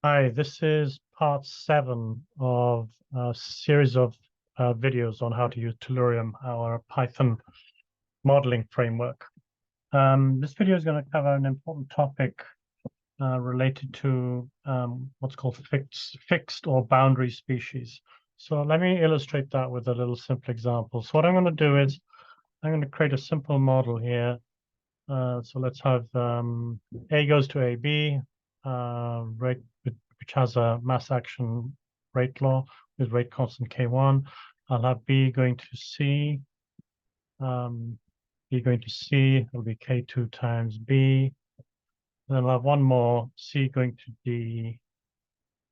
Hi, this is part 7 of a series of videos on how to use Tellurium, our Python modeling framework. This video is going to cover an important topic related to what's called fixed or boundary species. So let me illustrate that with a little simple example. So what I'm going to do is I'm going to create a simple model here. So let's have A goes to AB, rate, which has a mass action rate law with rate constant K1. I'll have B going to C, B going to C, it'll be K2 times B. And then I'll have one more, C going to D,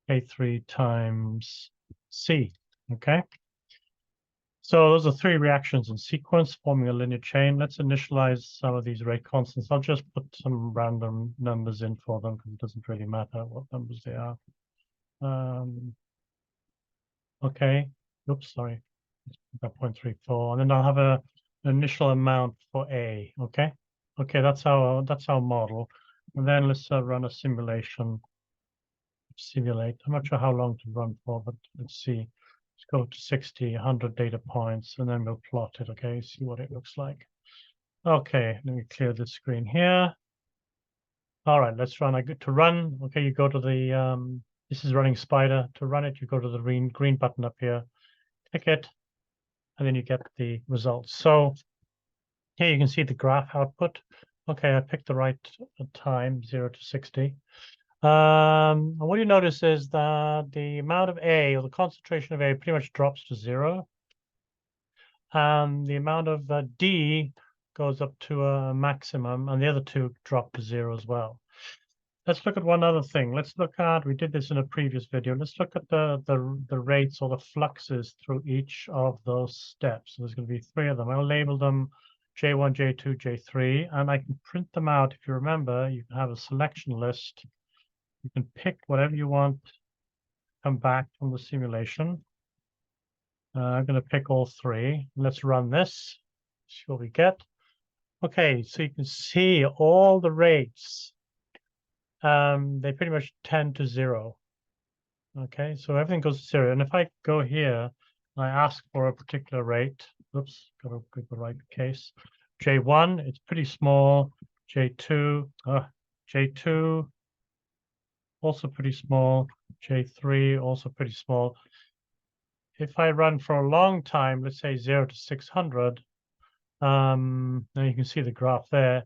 K3 times C, okay? So those are 3 reactions in sequence forming a linear chain. Let's initialize some of these rate constants. I'll just put some random numbers in for them because it doesn't really matter what numbers they are. Okay. Oops, sorry. Let's put that 0.34. And then I'll have an initial amount for A. Okay. Okay, that's our model. And then let's run a simulation. Simulate. I'm not sure how long to run for, but let's see. Let's go to 60, 100 data points, and then we'll plot it, okay? See what it looks like. Okay, let me clear the screen here. All right, let's run. I get to run. Okay, you go to the, this is running Spider. To run it, you go to the green button up here, click it, and then you get the results. So here you can see the graph output. Okay, I picked the right time, 0 to 60. And what you notice is that the amount of A, or the concentration of A, pretty much drops to 0. And the amount of D goes up to a maximum, and the other two drop to 0 as well. Let's look at one other thing. Let's look at, we did this in a previous video. Let's look at the rates or the fluxes through each of those steps. So there's going to be 3 of them. I'll label them J1, J2, J3, and I can print them out. If you remember, you can have a selection list. You can pick whatever you want, come back from the simulation. I'm going to pick all 3. Let's run this. See what we get. Okay, so you can see all the rates. They pretty much tend to 0. Okay, so everything goes to 0. And if I go here, I ask for a particular rate. Oops, got to pick the right case. J1, it's pretty small. J2, J2, also pretty small. J3, also pretty small. If I run for a long time, let's say 0 to 600, now you can see the graph there.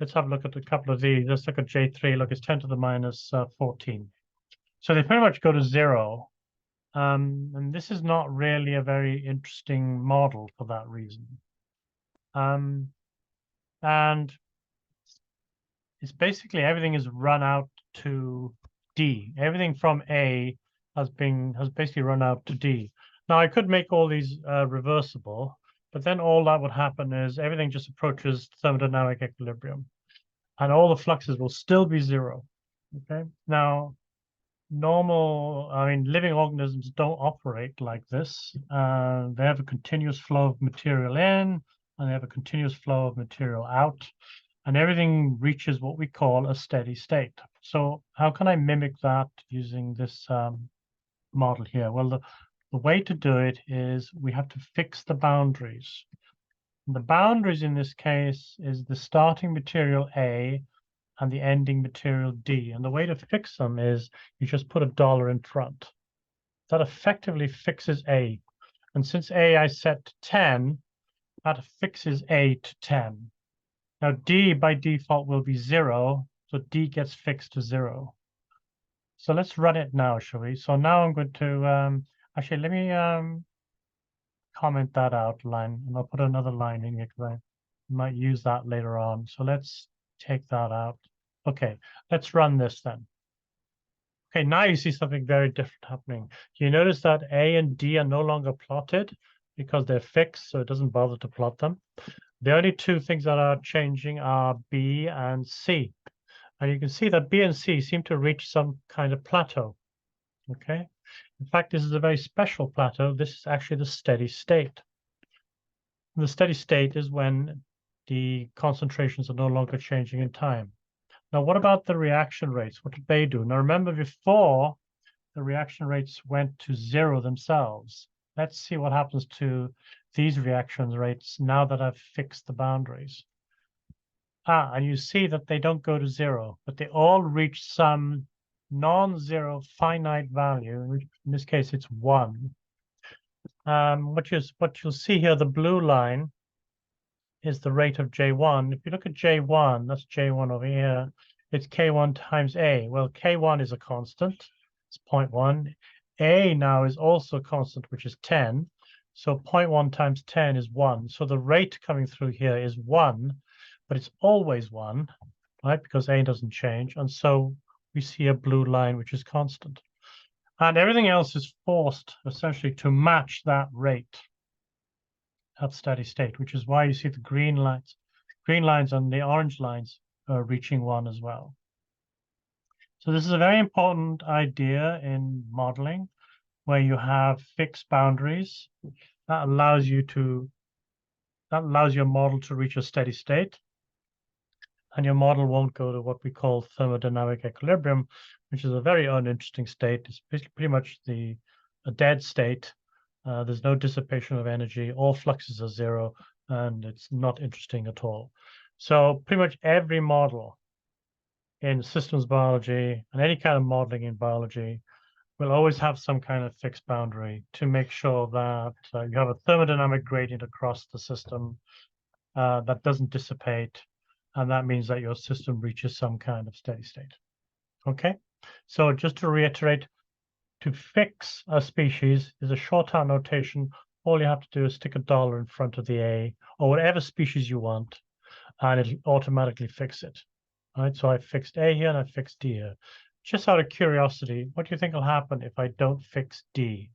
Let's have a look at a couple of these. Let's look at J3. Look, it's 10 to the minus 14. So they pretty much go to 0. And this is not really a very interesting model for that reason. And it's basically everything is run out to D. Everything from A has basically run out to D. Now I could make all these reversible, but then all that would happen is everything just approaches thermodynamic equilibrium, and all the fluxes will still be 0. Okay. Now, living organisms don't operate like this. They have a continuous flow of material in, and they have a continuous flow of material out, and everything reaches what we call a steady state. So how can I mimic that using this model here? Well, the way to do it is we have to fix the boundaries. And the boundaries in this case is the starting material A and the ending material D. And the way to fix them is you just put $1 in front. That effectively fixes A. And since A I set to 10, that fixes A to 10. Now D by default will be 0, so D gets fixed to 0. So let's run it now, shall we? So now I'm going to, actually, let me comment that out line, and I'll put another line in here because I might use that later on. So let's take that out. Okay, let's run this then. Okay, now you see something very different happening. You notice that A and D are no longer plotted because they're fixed, so it doesn't bother to plot them. The only 2 things that are changing are B and C. And you can see that B and C seem to reach some kind of plateau. Okay. In fact, this is a very special plateau. This is actually the steady state. The steady state is when the concentrations are no longer changing in time. Now, what about the reaction rates? What did they do? Now, remember before the reaction rates went to 0 themselves. Let's see what happens to these reaction rates now that I've fixed the boundaries. And you see that they don't go to 0, but they all reach some non-zero finite value. In this case, it's 1. What you'll see here, the blue line is the rate of J1. If you look at J1, that's J1 over here, it's K1 times A. Well, K1 is a constant, it's 0.1. A now is also a constant, which is 10. So 0.1 times 10 is 1. So the rate coming through here is 1, but it's always 1, right? Because A doesn't change. And so we see a blue line, which is constant. And everything else is forced essentially to match that rate at steady state, which is why you see the green lines and the orange lines are reaching 1 as well. So this is a very important idea in modeling, where you have fixed boundaries that allows your model to reach a steady state, and your model won't go to what we call thermodynamic equilibrium, which is a very uninteresting state. It's pretty much a dead state. There's no dissipation of energy, all fluxes are 0, and it's not interesting at all. So pretty much every model in systems biology and any kind of modeling in biology will always have some kind of fixed boundary to make sure that you have a thermodynamic gradient across the system that doesn't dissipate, and that means that your system reaches some kind of steady state. Okay, so just to reiterate, to fix a species is a shorthand notation. All you have to do is stick $1 in front of the A or whatever species you want, and it'll automatically fix it. All right, so I fixed A here and I fixed D here. Just out of curiosity, what do you think will happen if I don't fix D?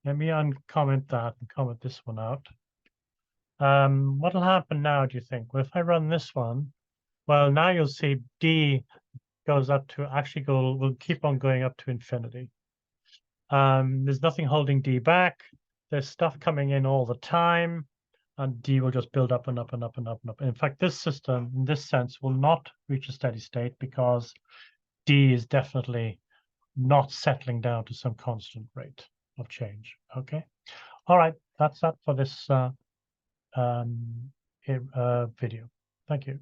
Let me uncomment that and comment this one out. What'll happen now, do you think? Well, if I run this one, well, now you'll see D goes up to will keep on going up to infinity. There's nothing holding D back. There's stuff coming in all the time, and D will just build up and up and up and up and up. In fact, this system, in this sense, will not reach a steady state because D is definitely not settling down to some constant rate of change. Okay. All right. That's that for this video. Thank you.